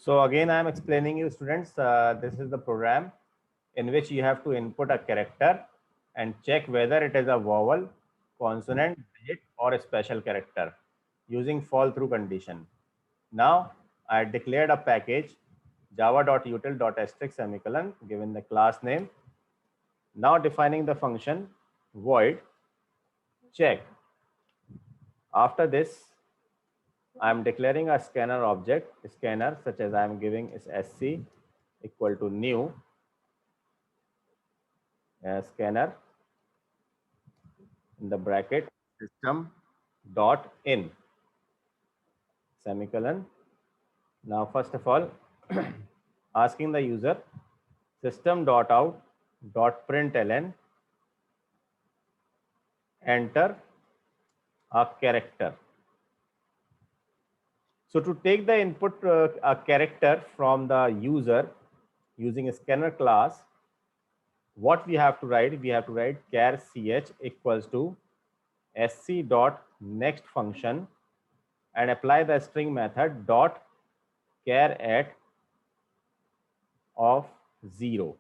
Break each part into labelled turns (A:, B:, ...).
A: So again, I am explaining you students, this is the program in which you have to input a character and check whether it is a vowel, consonant, digit or a special character using fall through condition. Now I declared a package java.util.asterisk semicolon given the class name. Now defining the function void check. After this, I am declaring a scanner object, scanner such as I am giving is sc equal to new scanner in the bracket system dot in semicolon. Now first of all asking the user system dot out dot println enter a character. So to take the input a character from the user using a scanner class, what we have to write? We have to write char ch equals to sc dot next function and apply the string method dot char at of 0.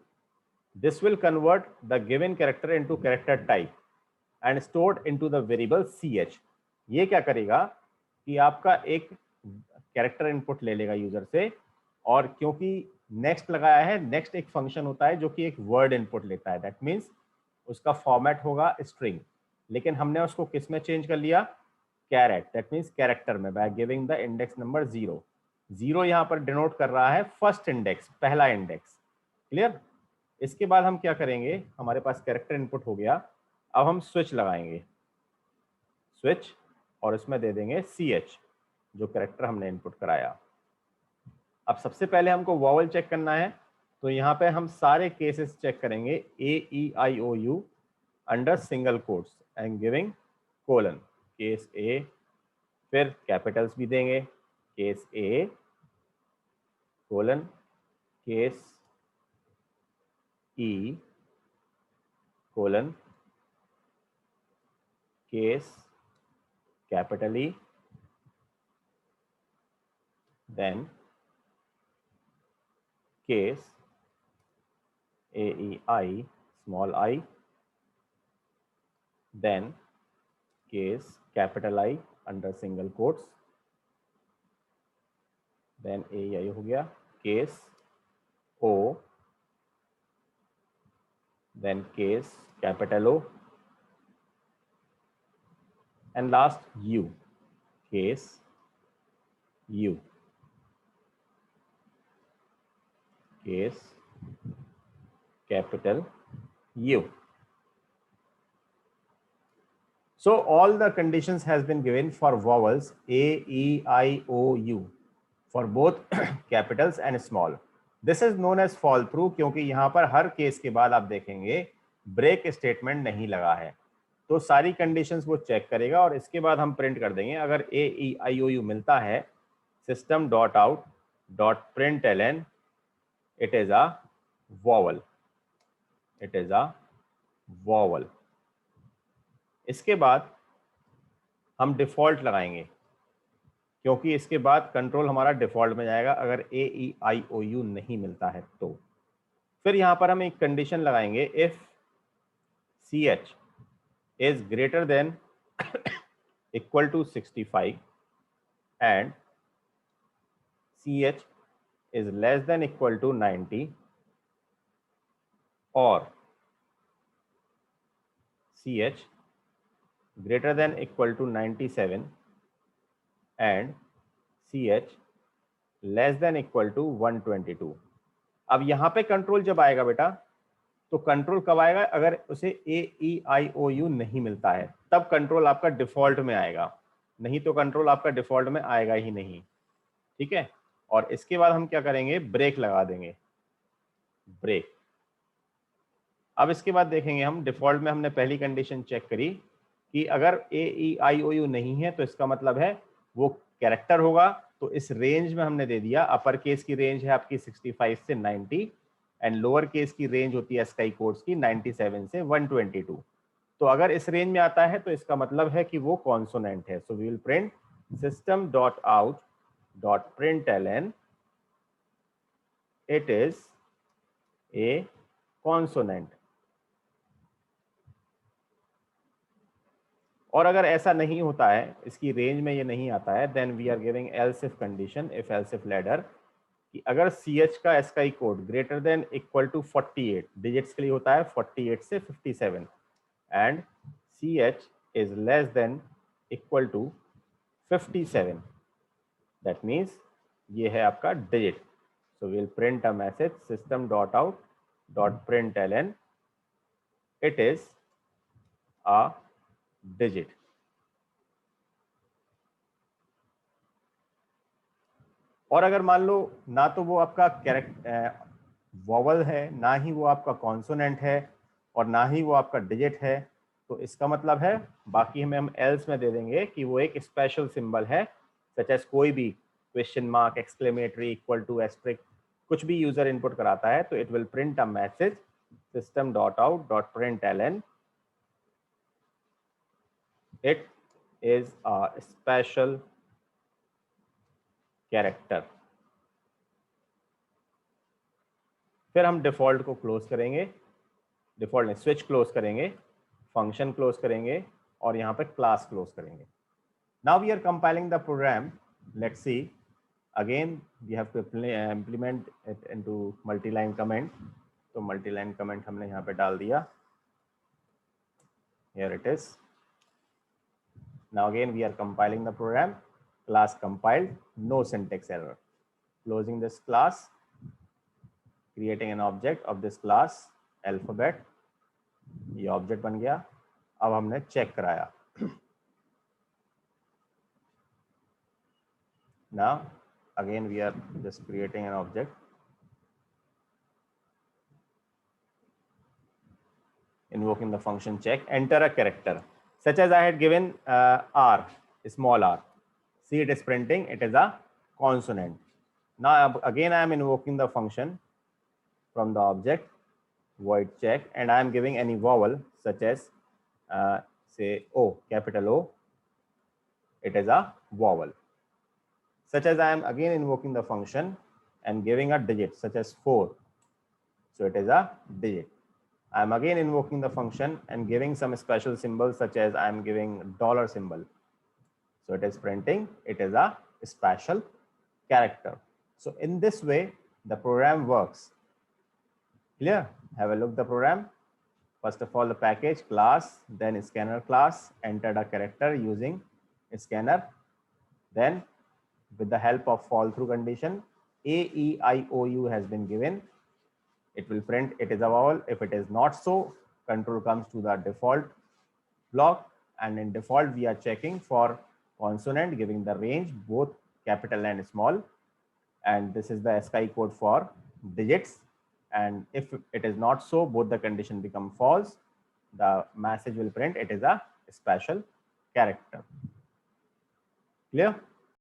A: This will convert the given character into character type and stored into the variable ch. ये क्या करेगा कि आपका एक character input ले लेगा user से, और क्योंकि नेक्स्ट लगाया है, नेक्स्ट एक फंक्शन होता है जो कि एक वर्ड इनपुट लेता है, दैट मीन्स उसका फॉर्मेट होगा स्ट्रिंग, लेकिन हमने उसको किस में चेंज कर लिया? कैरेट, दैट मीन्स कैरेक्टर में, by giving the index number 0. 0 यहाँ पर डिनोट कर रहा है फर्स्ट इंडेक्स, पहला इंडेक्स. क्लियर? इसके बाद हम क्या करेंगे? हमारे पास कैरेक्टर इनपुट हो गया, अब हम स्विच लगाएंगे, स्विच, और इसमें दे देंगे ch जो कैरेक्टर हमने इनपुट कराया. अब सबसे पहले हमको वॉवल चेक करना है, तो यहाँ पे हम सारे केसेस चेक करेंगे AEIOU under single quotes and giving colon, case A, फिर कैपिटल्स भी देंगे, case A colon case E colon case capital E, then case AEI small I, then case capital I under single quotes, then AEI हो गया, case O, then case capital O, and last U, case U, case capital U. So all the conditions has been given for vowels A, E, I, O, U for both capitals and small. This is known as fall through, क्योंकि यहाँ पर हर case के बाद आप देखेंगे break statement नहीं लगा है, तो सारी कंडीशंस वो चेक करेगा और इसके बाद हम प्रिंट कर देंगे. अगर AEIOU मिलता है, system dot out dot println it is a vowel, it is a vowel. इसके बाद हम डिफॉल्ट लगाएंगे, क्योंकि इसके बाद कंट्रोल हमारा डिफॉल्ट में जाएगा अगर AEIOU नहीं मिलता है तो. फिर यहाँ पर हम एक कंडीशन लगाएंगे, if CH is greater than equal to 65 and CH is less than equal to 90 or CH greater than equal to 97 and CH less than equal to 122. अब यहाँ पे कंट्रोल जब आएगा बेटा, तो कंट्रोल कब आएगा? अगर उसे AEIOU नहीं मिलता है, तब कंट्रोल आपका डिफॉल्ट में आएगा, नहीं तो कंट्रोल आपका डिफॉल्ट में आएगा ही नहीं. ठीक है? और इसके बाद हम क्या करेंगे? ब्रेक लगा देंगे, ब्रेक. अब इसके बाद देखेंगे हम, डिफॉल्ट में हमने पहली कंडीशन चेक करी कि अगर AEIOU नहीं है तो इसका मतलब है वो कैरेक्टर होगा, तो इस रेंज में हमने दे दिया. अपर केस की रेंज है आपकी 65 से 90 एंड लोअर केस की रेंज होती है स्काई कोड्स की 97 से 122. तो अगर इस रेंज में आता है तो इसका मतलब है कि वो कॉन्सोनेंट है. So we will print system.out.println it is a consonant. और अगर ऐसा नहीं होता है, इसकी रेंज में ये नहीं आता है, then we are giving else if condition, if else if ladder, कि अगर CH का ASCII code greater than equal to 48 digits के लिए होता है, 48 से 57, and CH is less than equal to 57, that means ये है आपका digit. So will print a message system dot out dot print ln it is a digit. और अगर मान लो ना तो वो आपका कैरेक्टर वॉवल है, ना ही वो आपका कॉन्सोनेंट है, और ना ही वो आपका डिजिट है, तो इसका मतलब है बाकी हमें हम एल्स में दे देंगे कि वो एक स्पेशल सिंबल है, सच एज कोई भी question mark, exclamatory, equal to, asterisk, कुछ भी यूजर इनपुट कराता है, तो it will print a message system dot out dot print ln it is a special character. फिर हम डिफॉल्ट को क्लोज करेंगे, डिफॉल्ट नहीं, स्विच क्लोज करेंगे, फंक्शन क्लोज करेंगे, और यहाँ पे क्लास क्लोज करेंगे. Now we are compiling the program. Let's see again we have to implement it into multi line comment. तो मल्टी लाइन कमेंट हमने यहाँ पे डाल दिया. Here it is. Now again we are compiling the program. Class compiled, no syntax error. Closing this class, creating an object of this class alphabet. ये object बन गया. अब हमने चेक कराया. Now again we are just creating an object, invoking the function check, enter a character such as I had given R, small r. See, it is printing, it is a consonant. Now again I am invoking the function from the object void check, and I am giving any vowel such as say O, capital O. It is a vowel. Such as I am again invoking the function and giving a digit such as 4. So it is a digit. I am again invoking the function and giving some special symbol such as I am giving dollar symbol. So it is printing, it is a special character. So in this way the program works. Clear? Have a look the program. First of all, the package class, then scanner class, entered a character using scanner. Then with the help of fall through condition, A, E, I, O, U has been given. It will print it is a vowel. If it is not so, control comes to the default block, and in default we are checking for consonant, giving the range both capital and small, and this is the ASCII code for digits. And if it is not so, both the condition become false, the message will print it is a special character. Clear?